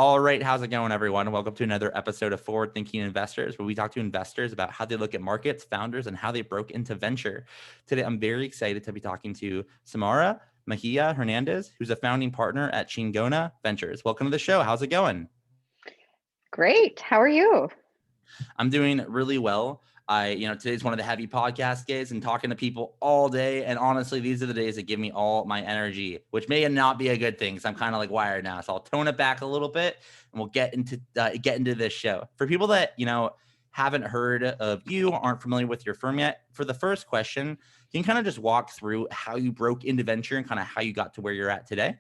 All right, how's it going, everyone? Welcome to another episode of Forward Thinking Investors, where we talk to investors about how they look at markets, founders, and how they broke into venture. Today, I'm very excited to be talking to Samara Hernandez, who's a founding partner at Chingona Ventures. Welcome to the show. How's it going? Great. How are you? I'm doing really well. Today's one of the heavy podcast days and talking to people all day. And honestly, these are the days that give me all my energy, which may not be a good thing because I'm kind of like wired now. So I'll tone it back a little bit and we'll get into this show. For people that, haven't heard of you, aren't familiar with your firm yet, for the first question, can you kind of just walk through how you broke into venture and kind of how you got to where you're at today?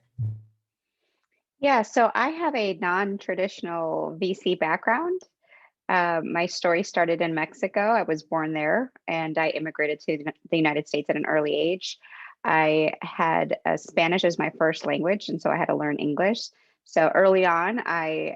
Yeah, so I have a non-traditional VC background. My story started in Mexico. I was born there and I immigrated to the United States at an early age. I had Spanish as my first language, and so I had to learn English. So early on, I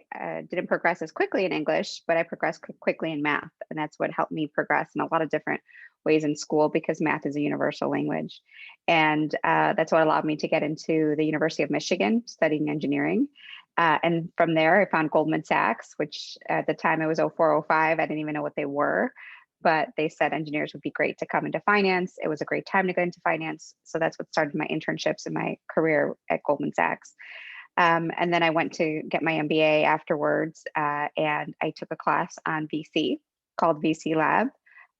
didn't progress as quickly in English, but I progressed quickly in math. And that's what helped me progress in a lot of different ways in school because math is a universal language. And that's what allowed me to get into the University of Michigan studying engineering. And from there, I found Goldman Sachs, which at the time it was 0405. I didn't even know what they were, but they said engineers would be great to come into finance. It was a great time to go into finance. So that's what started my internships and my career at Goldman Sachs. And then I went to get my MBA afterwards, and I took a class on VC called VC Lab,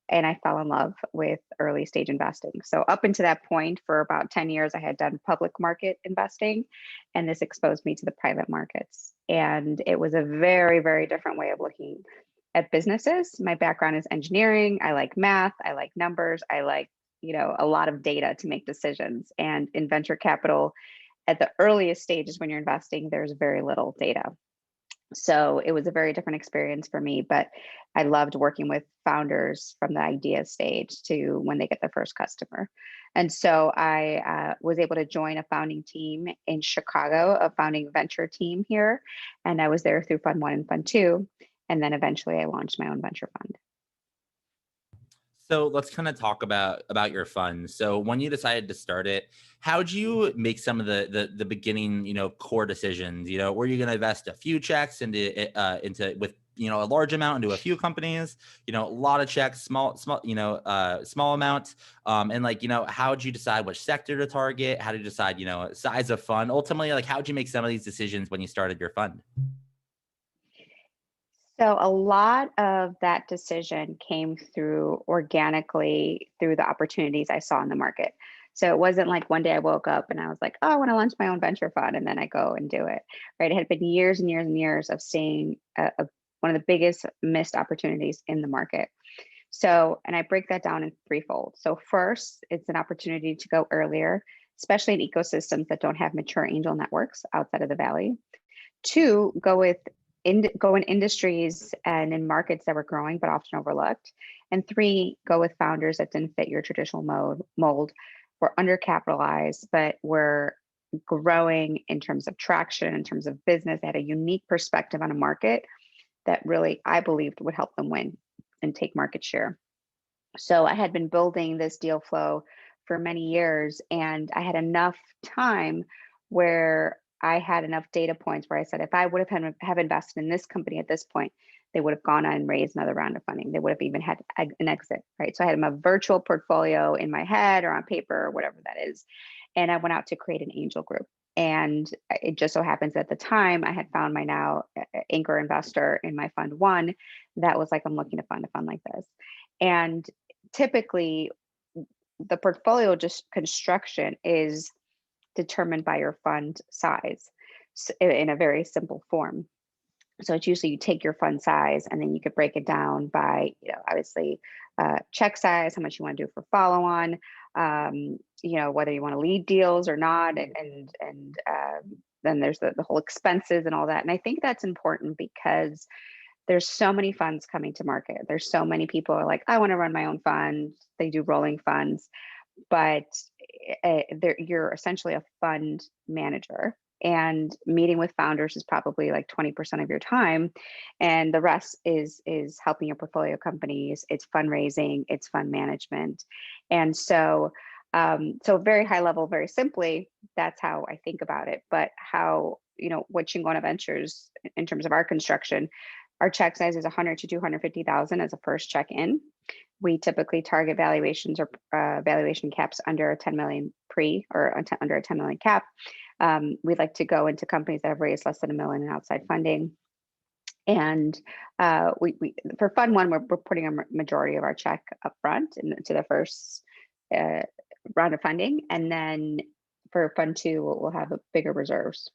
and I fell in love with early stage investing. So up until that point, for about 10 years, I had done public market investing, and this exposed me to the private markets. And it was a very, very different way of looking at businesses. My background is engineering. I like math. I like numbers. I like, a lot of data to make decisions. And in venture capital, at the earliest stages when you're investing, there's very little data. So it was a very different experience for me, but I loved working with founders from the idea stage to when they get their first customer. And so I was able to join a founding team in Chicago, a founding venture team here. And I was there through Fund One and Fund Two. And then eventually I launched my own venture fund. So let's kind of talk about your fund. So when you decided to start it, how'd you make some of the beginning, core decisions? Were you going to invest a few checks into with a large amount into a few companies? A lot of checks, small amounts. How'd you decide which sector to target? How did you decide, size of fund? Ultimately, like how'd you make some of these decisions when you started your fund? So a lot of that decision came through organically through the opportunities I saw in the market. So it wasn't like one day I woke up and I was like, oh, I want to launch my own venture fund, and then I go and do it. Right? It had been years and years and years of seeing one of the biggest missed opportunities in the market. So, and I break that down in threefold. So first, it's an opportunity to go earlier, especially in ecosystems that don't have mature angel networks outside of the valley. Two, go in industries and in markets that were growing but often overlooked. And three, go with founders that didn't fit your traditional mold, were undercapitalized, but were growing in terms of traction, in terms of business. They had a unique perspective on a market that really, I believed, would help them win and take market share. So I had been building this deal flow for many years, and I had enough time where I had enough data points where I said, if I would have invested in this company at this point, they would have gone on and raised another round of funding. They would have even had an exit, right? So I had my virtual portfolio in my head or on paper or whatever that is. And I went out to create an angel group. And it just so happens at the time I had found my now anchor investor in my fund one that was like, I'm looking to fund a fund like this. And typically the portfolio just construction is determined by your fund size in a very simple form. So it's usually you take your fund size and then you could break it down by, obviously check size, how much you want to do for follow on, whether you want to lead deals or not. And then there's the whole expenses and all that. And I think that's important because there's so many funds coming to market. There's so many people are like, I want to run my own fund. They do rolling funds, but you're essentially a fund manager, and meeting with founders is probably like 20% of your time, and the rest is helping your portfolio companies. It's fundraising, it's fund management. And so very high level, very simply, that's how I think about it. But how what Chingona Ventures in terms of our construction, our check size is 100 to 250,000 as a first check in. We typically target valuations or valuation caps under a 10 million pre or under a 10 million cap. We'd like to go into companies that have raised less than a million in outside funding. And we for fund one, we're putting a majority of our check up front into the first round of funding. And then for fund two, we'll have a bigger reserves.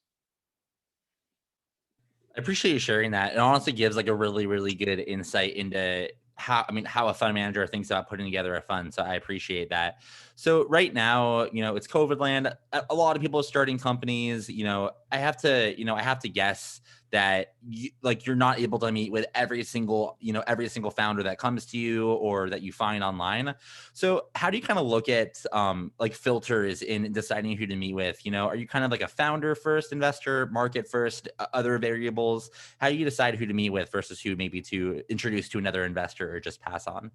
I appreciate you sharing that. It honestly gives like a really, really good insight into how a fund manager thinks about putting together a fund. So I appreciate that. So right now, it's COVID land. A lot of people are starting companies. I have to guess that you're not able to meet with every single founder that comes to you or that you find online. So how do you kind of look at like filters in deciding who to meet with? Are you kind of like a founder first investor, market first, other variables? How do you decide who to meet with versus who maybe to introduce to another investor or just pass on?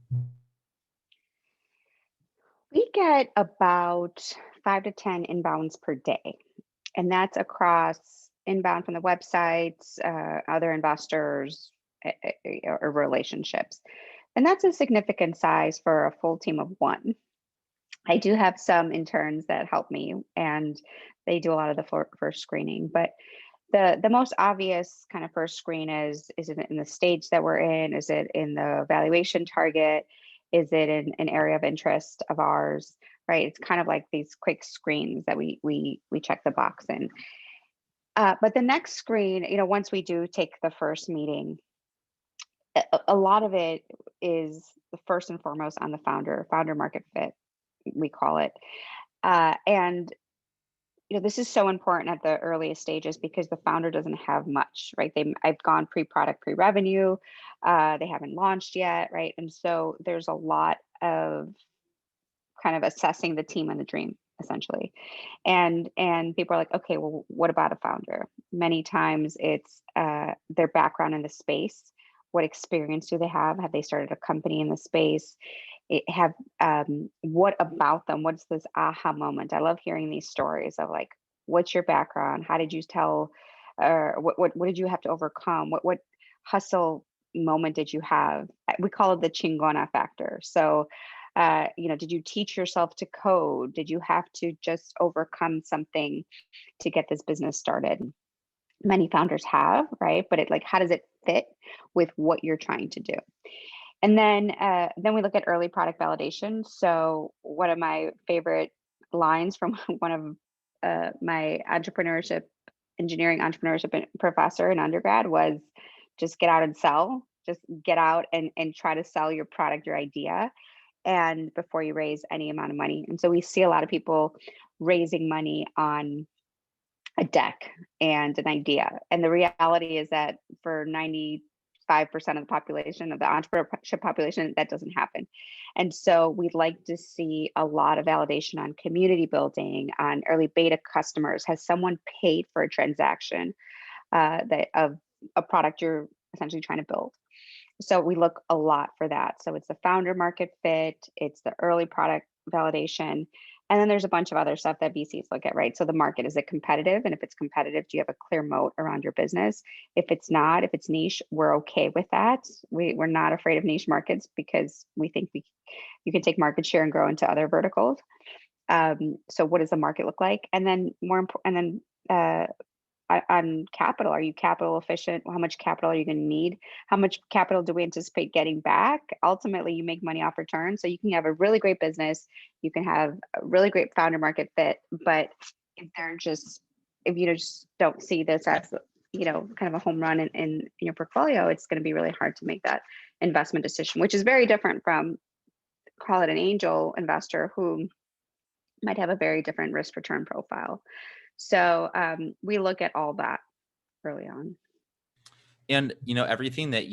We get about 5 to 10 inbounds per day, and that's across inbound from the websites, other investors, or relationships. And that's a significant size for a full team of one. I do have some interns that help me, and they do a lot of the first screening. But the most obvious kind of first screen is it in the stage that we're in? Is it in the valuation target? Is it in an area of interest of ours? Right? It's kind of like these quick screens that we check the box in. But the next screen, once we do take the first meeting, a lot of it is first and foremost on the founder market fit, we call it. And this is so important at the earliest stages because the founder doesn't have much, right? I've gone pre-product, pre-revenue. They haven't launched yet, right? And so there's a lot of kind of assessing the team and the dream, essentially. And people are like, okay, well, what about a founder? Many times it's their background in the space. What experience do they have? Have they started a company in the space? What about them? What's this aha moment? I love hearing these stories of like, what's your background? How did you tell, or what did you have to overcome? What hustle moment did you have? We call it the Chingona factor. So, did you teach yourself to code? Did you have to just overcome something to get this business started? Many founders have, right? But how does it fit with what you're trying to do? And then we look at early product validation. So one of my favorite lines from one of my engineering entrepreneurship professor in undergrad was, just get out and sell. Just get out and try to sell your product, your idea, and before you raise any amount of money. And so we see a lot of people raising money on a deck and an idea. And the reality is that for 95% of the population, of the entrepreneurship population, that doesn't happen. And so we'd like to see a lot of validation on community building, on early beta customers. Has someone paid for a transaction of a product you're essentially trying to build? So we look a lot for that. So it's the founder market fit, it's the early product validation, and then there's a bunch of other stuff that VCs look at, right? So the market, is it competitive? And if it's competitive, do you have a clear moat around your business? If it's not, if it's niche, we're okay with that. We're not afraid of niche markets because we think you can take market share and grow into other verticals. So what does the market look like? And then on capital, are you capital efficient? How much capital are you going to need? How much capital do we anticipate getting back? Ultimately, you make money off return. So you can have a really great business, you can have a really great founder market fit, but if you just don't see this as kind of a home run in your portfolio, it's going to be really hard to make that investment decision, which is very different from, call it, an angel investor who might have a very different risk return profile. So we look at all that early on. And everything that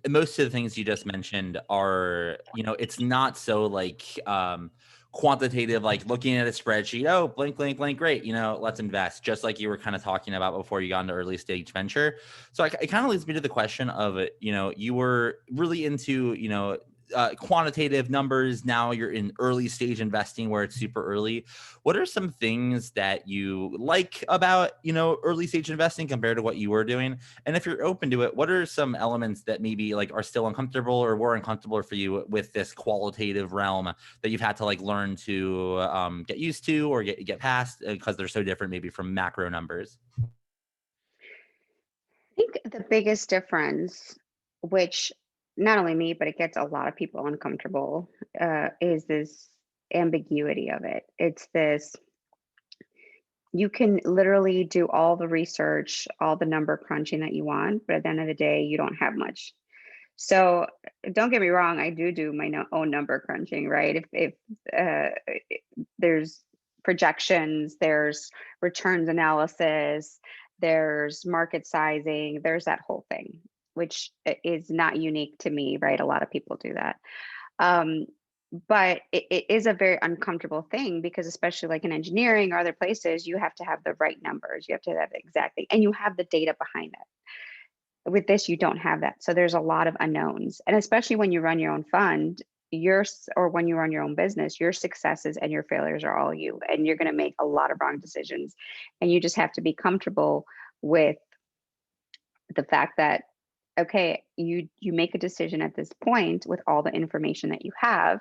most of the things you just mentioned are, it's not so quantitative, like looking at a spreadsheet. Oh, blank, blank, blank, great. Let's invest. Just like you were kind of talking about before you got into early stage venture. So it kind of leads me to the question of, you were really into, quantitative numbers. Now you're in early stage investing where it's super early. What are some things that you like about, early stage investing compared to what you were doing? And if you're open to it, what are some elements that maybe like are still uncomfortable or were uncomfortable for you with this qualitative realm that you've had to like learn to get used to or get past because they're so different maybe from macro numbers? I think the biggest difference, which not only me, but it gets a lot of people uncomfortable, is this ambiguity of it. It's this, you can literally do all the research, all the number crunching that you want, but at the end of the day, you don't have much. So don't get me wrong, I do my own number crunching, right? If there's projections, there's returns analysis, there's market sizing, there's that whole thing, which is not unique to me, right? A lot of people do that. Um, but it is a very uncomfortable thing because especially like in engineering or other places, you have to have the right numbers, you have to have exactly, and you have the data behind it. With this, you don't have that. So there's a lot of unknowns. And especially when you run your own fund, or when you run your own business, your successes and your failures are all you. And you're going to make a lot of wrong decisions. And you just have to be comfortable with the fact that, okay, you make a decision at this point with all the information that you have.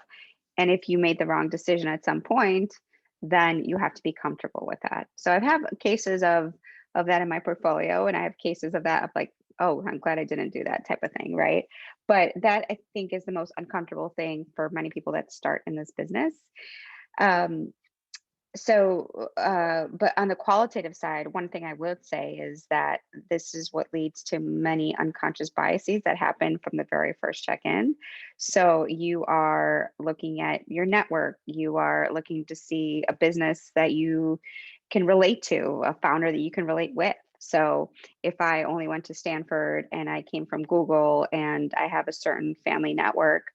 And if you made the wrong decision at some point, then you have to be comfortable with that. So I've had cases of that in my portfolio, and I have cases of that of like, oh, I'm glad I didn't do that type of thing, right? But that I think is the most uncomfortable thing for many people that start in this business. Um, but on the qualitative side, one thing I would say is that this is what leads to many unconscious biases that happen from the very first check-in. So you are looking at your network, you are looking to see a business that you can relate to, a founder that you can relate with. So if I only went to Stanford and I came from Google and I have a certain family network,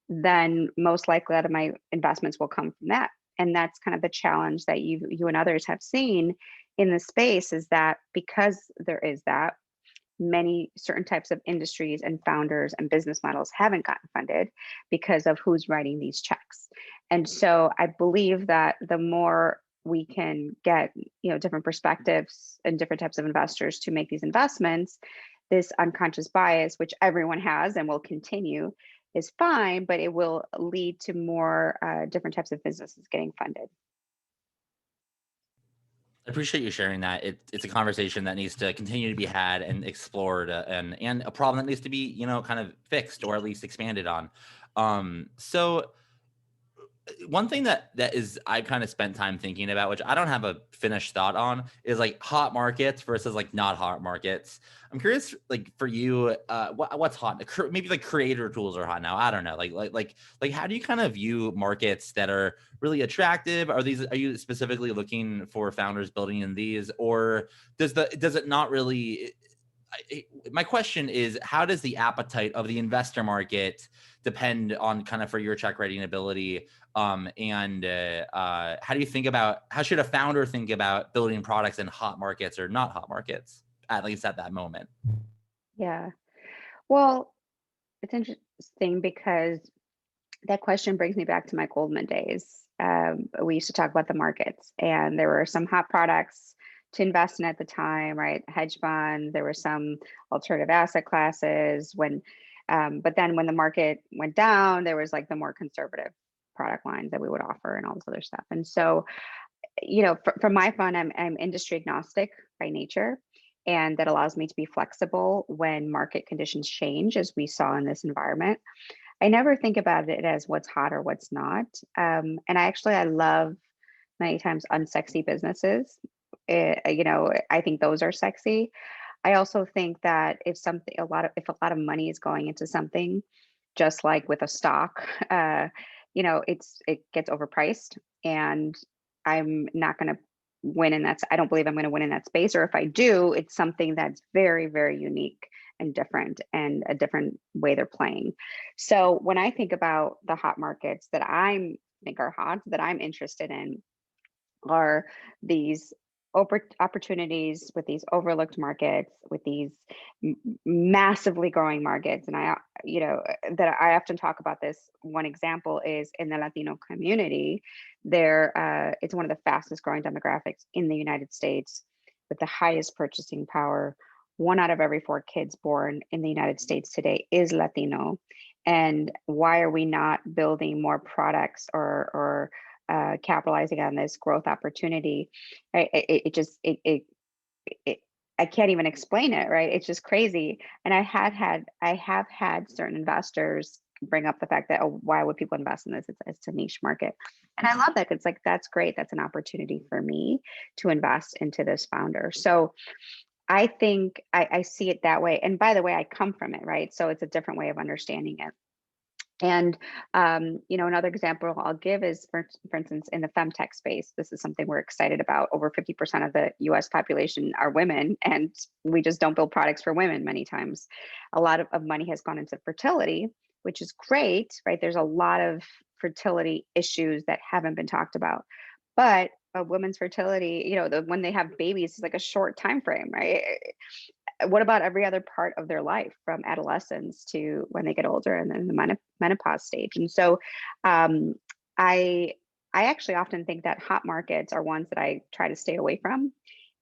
then most likely out of my investments will come from that. And that's kind of the challenge that you and others have seen in the space, is that because there is that, many certain types of industries and founders and business models haven't gotten funded because of who's writing these checks. And so I believe that the more we can get, different perspectives and different types of investors to make these investments, this unconscious bias, which everyone has and will continue, is fine, but it will lead to more different types of businesses getting funded. I appreciate you sharing that. It's a conversation that needs to continue to be had and explored, and a problem that needs to be, kind of fixed or at least expanded on. So one thing that is I kind of spent time thinking about, which I don't have a finished thought on, is like hot markets versus like not hot markets. I'm curious, like for you, what's hot? Maybe like creator tools are hot now. I don't know. Like how do you kind of view markets that are really attractive? Are you specifically looking for founders building in these, or does it not really? My question is, how does the appetite of the investor market depend on kind of for your check writing ability? And how do you think about, how should a founder think about building products in hot markets or not hot markets, at least at that moment? Yeah. Well, it's interesting because that question brings me back to my Goldman days. We used to talk about the markets, and there were some hot products to invest in at the time, right? Hedge fund. There were some alternative asset classes. But then when the market went down, there was like the more conservative product lines that we would offer and all this other stuff. And so, for my fund, I'm industry agnostic by nature. And that allows me to be flexible when market conditions change, as we saw in this environment. I never think about it as what's hot or what's not. And I love many times unsexy businesses. I think those are sexy. I also think that if a lot of money is going into something, just like with a stock, it gets overpriced, and I'm not going to win in that. I don't believe I'm going to win in that space, or if I do, it's something that's very, very unique and different, and a different way they're playing. So when I think about the hot markets that I think are hot, that I'm interested in, are these opportunities with these overlooked markets, with these massively growing markets. And that I often talk about this. One example is in the Latino community. It's one of the fastest growing demographics in the United States, with the highest purchasing power. 1 out of every 4 kids born in the United States today is Latino. And why are we not building more products or capitalizing on this growth opportunity? Right? It I can't even explain it, right? It's just crazy. And I have had certain investors bring up the fact that, oh, why would people invest in this? It's a niche market. And I love that. It's like, that's great. That's an opportunity for me to invest into this founder. So I think I see it that way. And by the way, I come from it, right? So it's a different way of understanding it. And another example I'll give is, for instance, in the femtech space, this is something we're excited about. Over 50% of the U.S. population are women, and we just don't build products for women many times. A lot of money has gone into fertility, which is great, right? There's a lot of fertility issues that haven't been talked about, but a woman's fertility, when they have babies, is like a short time frame, right? What about every other part of their life, from adolescence to when they get older and then the menopause stage? And so um, I I actually often think that hot markets are ones that I try to stay away from.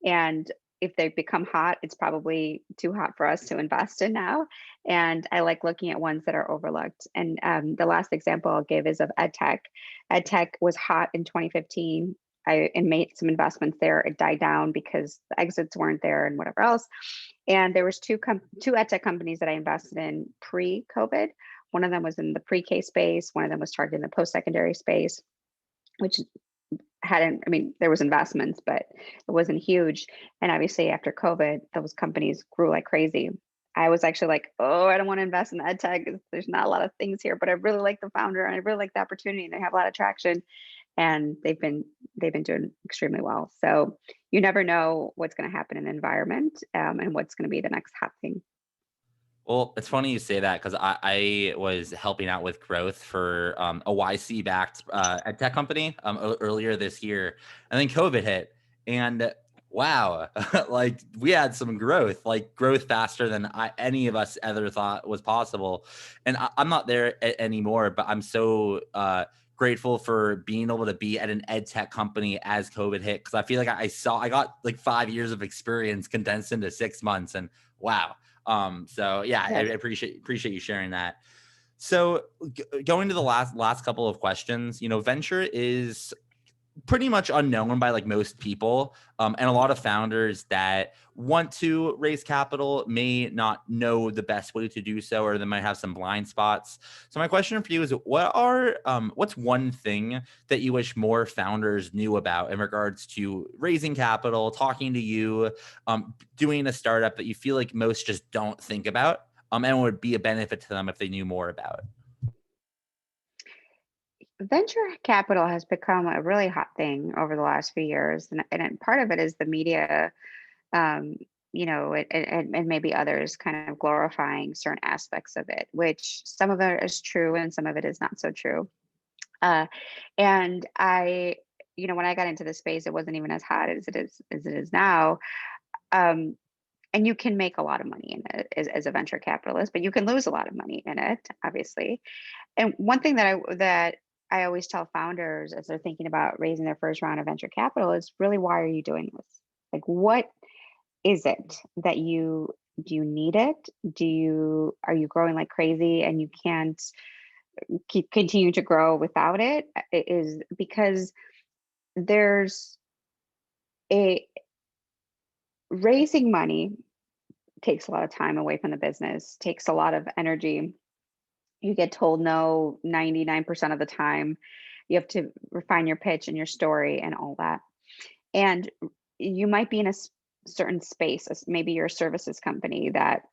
And if they become hot, it's probably too hot for us to invest in now. And I like looking at ones that are overlooked. And the last example I'll give is of EdTech. EdTech was hot in 2015. I made some investments there. It died down because the exits weren't there and whatever else. And there was two edtech companies that I invested in pre-COVID. One of them was in the pre-K space. One of them was targeting the post-secondary space, which hadn't, I mean, there was investments, but it wasn't huge. And obviously after COVID, those companies grew like crazy. I was actually like, oh, I don't want to invest in ed tech. There's not a lot of things here, but I really like the founder and I really like the opportunity, and they have a lot of traction, and they've been doing extremely well. So you never know what's going to happen in the environment, and what's going to be the next hot thing. Well, it's funny you say that because I was helping out with growth for a YC backed ed tech company earlier this year. And then COVID hit. And wow, like we had some growth, like growth faster than any of us ever thought was possible. And I'm not there anymore, but I'm so grateful for being able to be at an ed tech company as COVID hit, because I feel like I got like 5 years of experience condensed into 6 months. And wow. So yeah, I Yes. appreciate you sharing that. So going to the last couple of questions, venture is pretty much unknown by like most people, and a lot of founders that want to raise capital may not know the best way to do so, or they might have some blind spots. So my question for you is, what's one thing that you wish more founders knew about in regards to raising capital, talking to you, doing a startup that you feel like most just don't think about, and would be a benefit to them if they knew more about? Venture capital has become a really hot thing over the last few years, and part of it is the media, um, and maybe others kind of glorifying certain aspects of it, which some of it is true and some of it is not so true. Uh, and when I got into the space, it wasn't even as hot as it is now. Um, and you can make a lot of money in it as a venture capitalist, but you can lose a lot of money in it, obviously. And one thing that I always tell founders as they're thinking about raising their first round of venture capital is, really, why are you doing this? Like, what is it that do you need it? Are you growing like crazy and you can't continue to grow without it? It is because there's a raising money takes a lot of time away from the business, takes a lot of energy. You get told no 99% of the time. You have to refine your pitch and your story and all that. And you might be in a certain space, maybe you're a services company that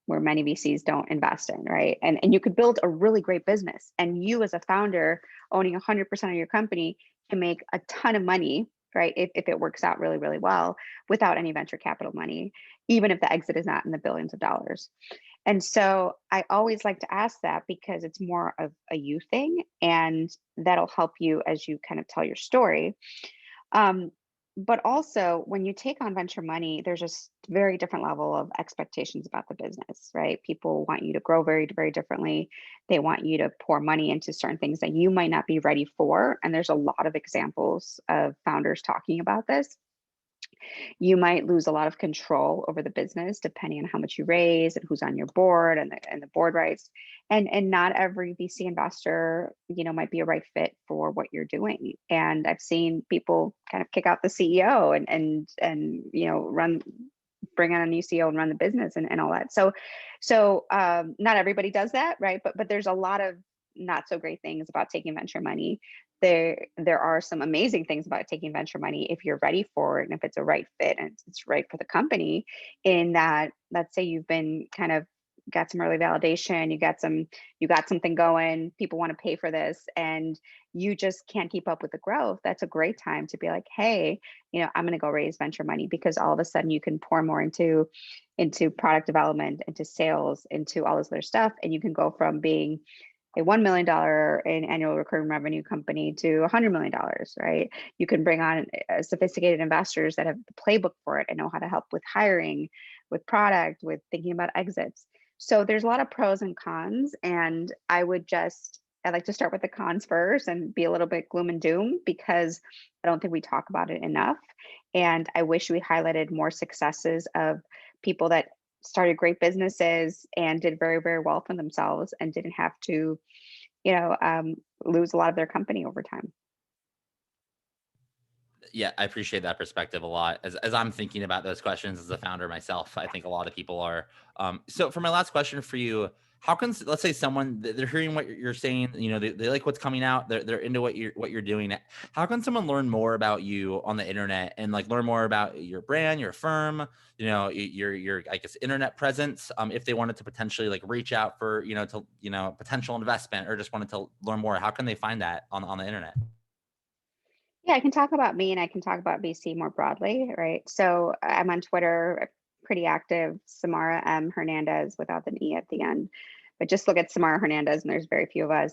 where many VCs don't invest in, right? And you could build a really great business. And you, as a founder owning 100% of your company, can make a ton of money, right? If it works out really, really well without any venture capital money, even if the exit is not in the billions of dollars. And so I always like to ask that, because it's more of a you thing, and that'll help you as you kind of tell your story. Um, but also when you take on venture money, there's just very different level of expectations about the business, right? People want you to grow very, very differently. They want you to pour money into certain things that you might not be ready for. And there's a lot of examples of founders talking about this. You might lose a lot of control over the business depending on how much you raise and who's on your board and the board rights. And not every VC investor, might be a right fit for what you're doing. And I've seen people kind of kick out the CEO and run bring on a new CEO and run the business and all that. So not everybody does that, right? But there's a lot of not so great things about taking venture money. There are some amazing things about taking venture money if you're ready for it and if it's a right fit and it's right for the company. In that, let's say you've been kind of got some early validation, you got something going, people want to pay for this, and you just can't keep up with the growth. That's a great time to be like, hey, I'm going to go raise venture money, because all of a sudden you can pour more into product development, into sales, into all this other stuff, and you can go from being a $1 million in annual recurring revenue company to $100 million, right? You can bring on sophisticated investors that have the playbook for it and know how to help with hiring, with product, with thinking about exits. So there's a lot of pros and cons. And I like to start with the cons first and be a little bit gloom and doom, because I don't think we talk about it enough. And I wish we highlighted more successes of people that started great businesses and did very, very well for themselves and didn't have to, lose a lot of their company over time. Yeah, I appreciate that perspective a lot. As I'm thinking about those questions as a founder myself, I think a lot of people are. So for my last question for you, how can, let's say someone, they're hearing what you're saying, they like what's coming out, they're into what you're doing. How can someone learn more about you on the internet and like learn more about your brand, your firm, your I guess internet presence, if they wanted to potentially like reach out for potential investment or just wanted to learn more? How can they find that on the internet? Yeah, I can talk about me and I can talk about BC more broadly, right? So I'm on Twitter, pretty active, Samara M. Hernandez without the E at the end. But just look at Samara Hernandez and there's very few of us.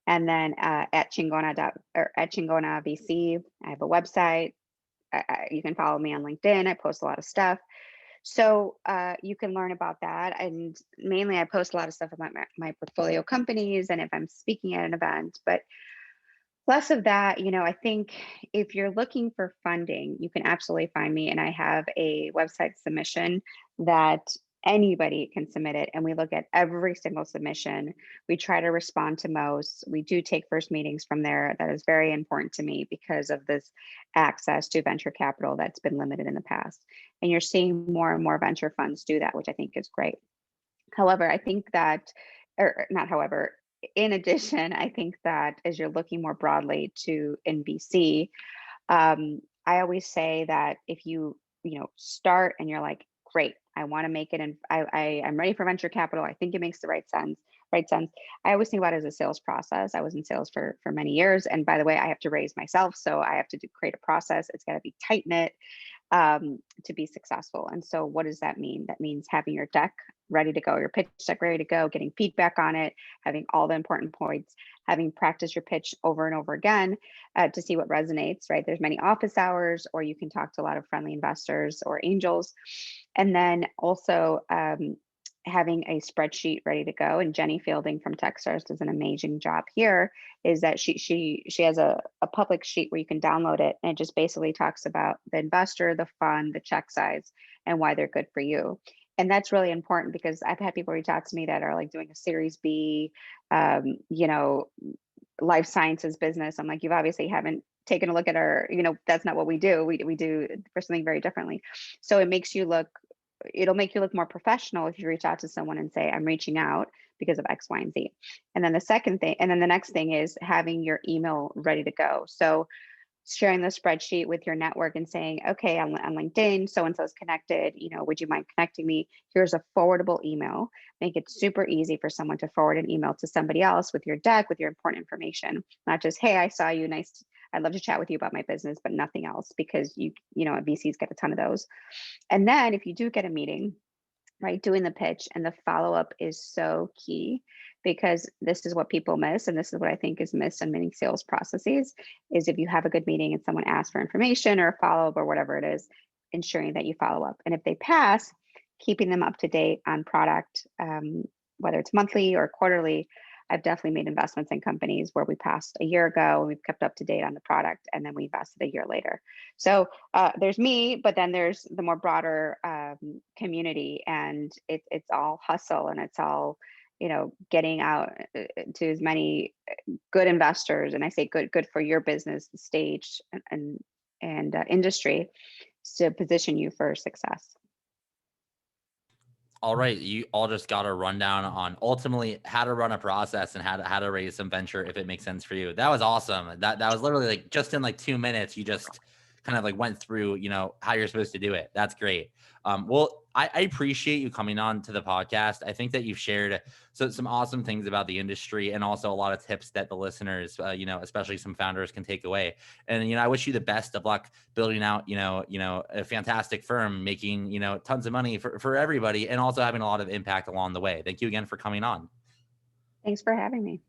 And then at Chingona VC, I have a website. You can follow me on LinkedIn. I post a lot of stuff. So you can learn about that. And mainly I post a lot of stuff about my portfolio companies and if I'm speaking at an event. But less of that, I think if you're looking for funding, you can absolutely find me. And I have a website submission that anybody can submit it. And we look at every single submission. We try to respond to most. We do take first meetings from there. That is very important to me because of this access to venture capital that's been limited in the past. And you're seeing more and more venture funds do that, which I think is great. However, I think that, or not however, in addition, I think that as you're looking more broadly to NBC, I always say that if you start and you're like, great, I want to make it, and I'm ready for venture capital. I think it makes the right sense. Right sense. I always think about it as a sales process. I was in sales for many years, and by the way, I have to raise myself, so I have to create a process. It's got to be tight knit to be successful. And so what does that mean? That means having your deck ready to go, your pitch deck ready to go, getting feedback on it, having all the important points, having practiced your pitch over and over again to see what resonates, right? There's many office hours, or you can talk to a lot of friendly investors or angels. And then also having a spreadsheet ready to go. And Jenny Fielding from Techstars does an amazing job here, is that she has a public sheet where you can download it, and it just basically talks about the investor, the fund, the check size, and why they're good for you. And that's really important because I've had people reach out to me that are like doing a Series B, life sciences business. I'm like, you obviously haven't taken a look at our, that's not what we do. We do for something very differently. So it'll make you look more professional if you reach out to someone and say, I'm reaching out because of X, Y, and Z. And then the next thing is having your email ready to go. So sharing the spreadsheet with your network and saying, okay, on LinkedIn, so-and-so is connected, would you mind connecting me? Here's a forwardable email. Make it super easy for someone to forward an email to somebody else with your deck, with your important information, not just, hey, I saw you, nice, I'd love to chat with you about my business, but nothing else, because VCs get a ton of those. And then if you do get a meeting, right? Doing the pitch and the follow up is so key because this is what people miss. And this is what I think is missed in many sales processes is if you have a good meeting and someone asks for information or a follow up or whatever it is, ensuring that you follow up. And if they pass, keeping them up to date on product, whether it's monthly or quarterly. I've definitely made investments in companies where we passed a year ago and we've kept up to date on the product and then we invested a year later. So there's me, but then there's the more broader community, and it's all hustle and it's all getting out to as many good investors, and I say good for your business stage and industry to position you for success. All right, you all just got a rundown on ultimately how to run a process and how to raise some venture if it makes sense for you. That was awesome. That was literally like just in like 2 minutes, you just kind of like went through, how you're supposed to do it. That's great. Well, I appreciate you coming on to the podcast. I think that you've shared some awesome things about the industry and also a lot of tips that the listeners, especially some founders can take away. And I wish you the best of luck building out, a fantastic firm, making, tons of money for everybody and also having a lot of impact along the way. Thank you again for coming on. Thanks for having me.